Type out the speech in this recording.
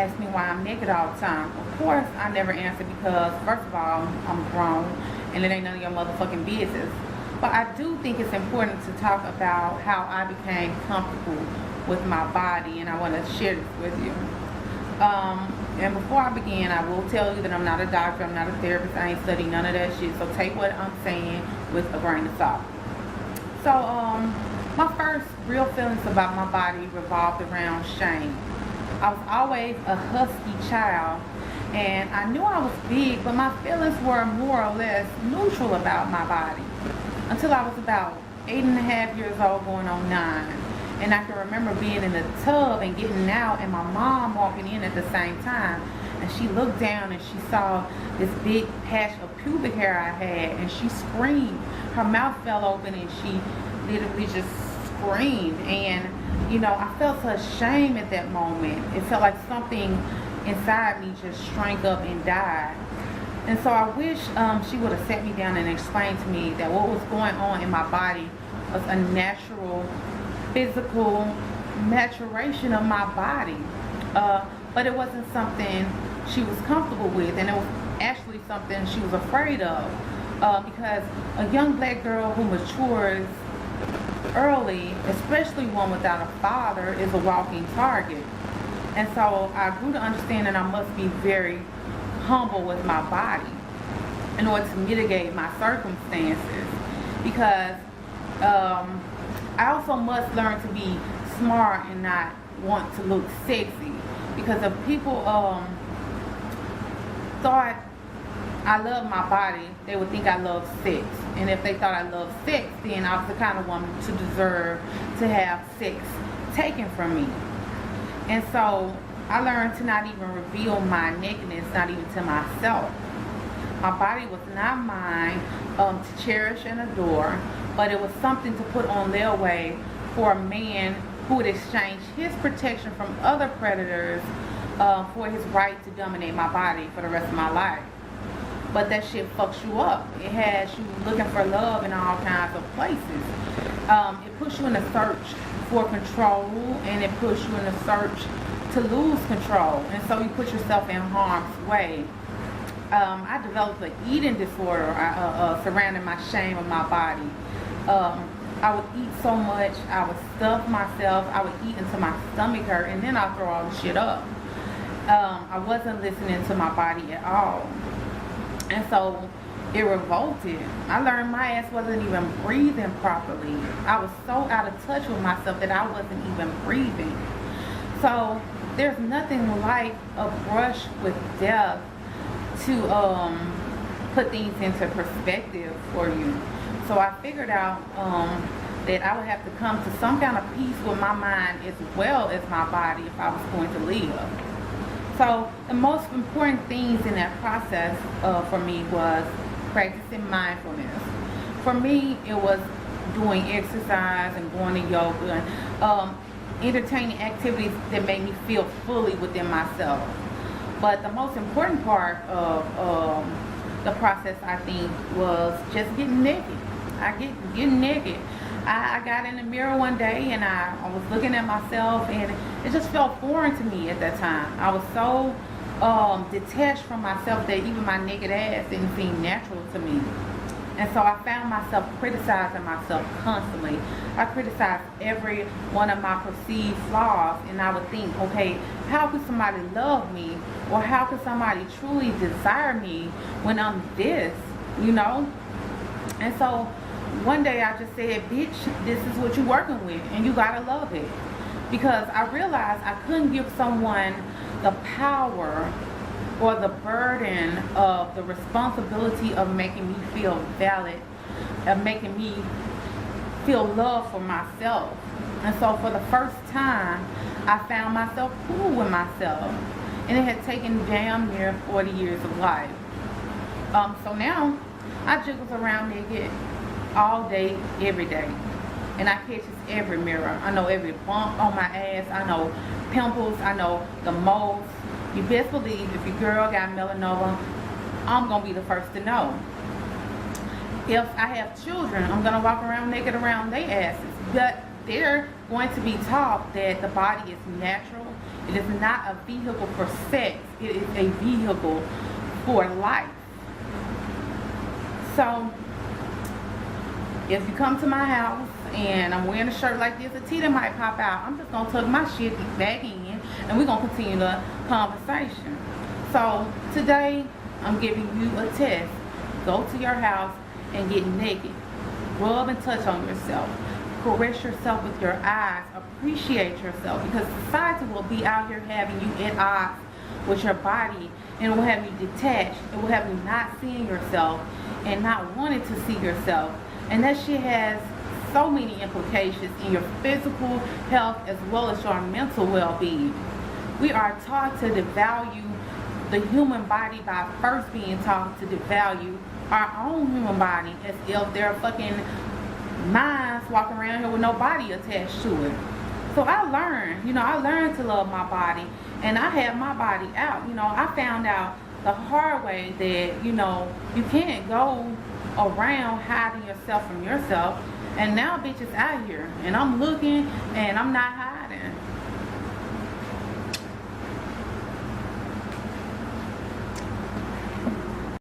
ask me why I'm naked all the time. Of course, I never answer because, first of all, I'm grown and it ain't none of your motherfucking business. But I do think it's important to talk about how I became comfortable with my body, and I want to share this with you. And before I begin, I will tell you that I'm not a doctor, I'm not a therapist, I ain't studying none of that shit, so take what I'm saying with a grain of salt. So, my first real feelings about my body revolved around shame. I was always a husky child, and I knew I was big, but my feelings were more or less neutral about my body until I was about 8.5 years old, going on 9. And I can remember being in the tub and getting out and my mom walking in at the same time, and she looked down and she saw this big patch of pubic hair I had, and she screamed. Her mouth fell open and she literally just screamed. And you know, I felt such shame at that moment. It felt like something inside me just shrank up and died. And so I wish she would have sat me down and explained to me that what was going on in my body was a natural physical maturation of my body, but it wasn't something she was comfortable with, and it was actually something she was afraid of, because a young black girl who matures early, especially one without a father, is a walking target. And so I grew to understand that I must be very humble with my body in order to mitigate my circumstances, because I also must learn to be smart and not want to look sexy, because if people thought I love my body, they would think I love sex. And if they thought I loved sex, then I was the kind of woman to deserve to have sex taken from me. And so I learned to not even reveal my nakedness, not even to myself. My body was not mine to cherish and adore, but it was something to put on layaway for a man who would exchange his protection from other predators for his right to dominate my body for the rest of my life. But that shit fucks you up. It has you looking for love in all kinds of places. It puts you in a search for control, and it puts you in a search to lose control, and so you put yourself in harm's way. I developed an eating disorder surrounding my shame of my body. I would eat so much, I would stuff myself, I would eat until my stomach hurt, and then I'd throw all the shit up. I wasn't listening to my body at all. And so it revolted. I learned my ass wasn't even breathing properly. I was so out of touch with myself that I wasn't even breathing. So there's nothing like a brush with death to put things into perspective for you. So I figured out that I would have to come to some kind of peace with my mind as well as my body if I was going to live. So the most important things in that process for me was practicing mindfulness. For me, it was doing exercise and going to yoga and entertaining activities that made me feel fully within myself. But the most important part of the process, I think, was just getting naked. Getting naked. I got in the mirror one day and I was looking at myself, and it just felt foreign to me at that time. I was so detached from myself that even my naked ass didn't seem natural to me. And so I found myself criticizing myself constantly. I criticized every one of my perceived flaws, and I would think, okay, how could somebody love me? Or how could somebody truly desire me when I'm this, you know? And so one day I just said, bitch, this is what you're working with, and you gotta love it. Because I realized I couldn't give someone the power or the burden of the responsibility of making me feel valid, of making me feel love for myself. And so for the first time, I found myself cool with myself. And it had taken damn near 40 years of life. So now, I jiggles around naked all day, every day. And I catches every mirror. I know every bump on my ass. I know pimples. I know the moles. You best believe if your girl got melanoma, I'm going to be the first to know. If I have children, I'm going to walk around naked around their asses. But they're going to be taught that the body is natural. It is not a vehicle for sex. It is a vehicle for life. So if you come to my house and I'm wearing a shirt like this, a teeter might pop out. I'm just gonna tuck my shit back in and we're gonna continue the conversation. So today I'm giving you a test. Go to your house and get naked. Rub and touch on yourself. Caress yourself with your eyes. Appreciate yourself, because society will be out here having you at odds with your body, and it will have you detached. It will have you not seeing yourself and not wanting to see yourself. And that shit has so many implications in your physical health as well as your mental well-being. We are taught to devalue the human body by first being taught to devalue our own human body as if they're fucking minds walking around here with no body attached to it. So I learned to love my body, and I had my body out. I found out the hard way that, you can't go around hiding yourself from yourself. And now bitch is out here and I'm looking and I'm not hiding.